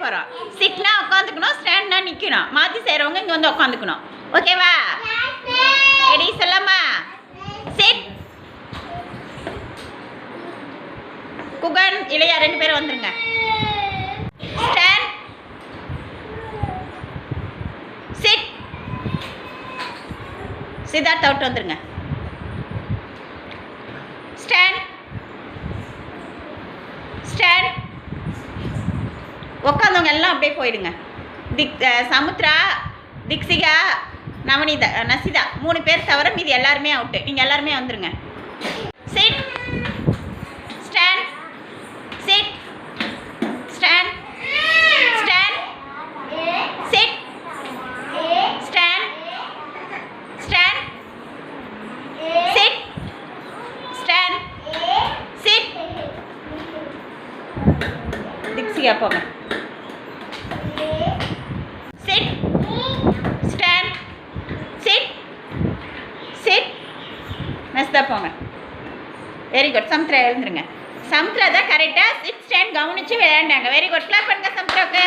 போகிறோம். சிட்னா உட்காந்துக்கணும், ஸ்டாண்ட்னா நிற்கணும். மாற்றி செய்கிறவங்க இங்கே வந்து உட்காந்துக்கணும். ஓகேவா? ரெடி சொல்லம்மா? சிட். குகன் இளையா 2 பேரும் வந்துருங்க. ஸ்டாண்ட். சிட். சித்தார்த் அவுட் வந்துருங்க. ஸ்டாண்ட். ஸ்டாண்ட். உட்காந்தவங்க எல்லாம் அப்படியே போயிடுங்க. சமுத்ரா, திக்ஷிகா, நவனிதா, நசிதா 3 பேர் தவிர மீதி எல்லாருமே அவுட்டு. நீங்கள் எல்லாருமே வந்துருங்க. Sit. Stand. Sit. Stand. Stand. Sit. Stand. Stand. Sit. Stand. Sit. Dikshika போங்க. சிட். ஸ்டாண்ட். சிட். சிட். நஸ்தா போங்க. Very good. சமுத்ரா எழுந்துருங்க. சமுத்ரா தான் கரெக்டாக சிட் ஸ்டாண்ட் கவனிச்சு விளையாண்டாங்க. Very good. கிளாப் பண்ணுங்க சமுத்ராவுக்கு.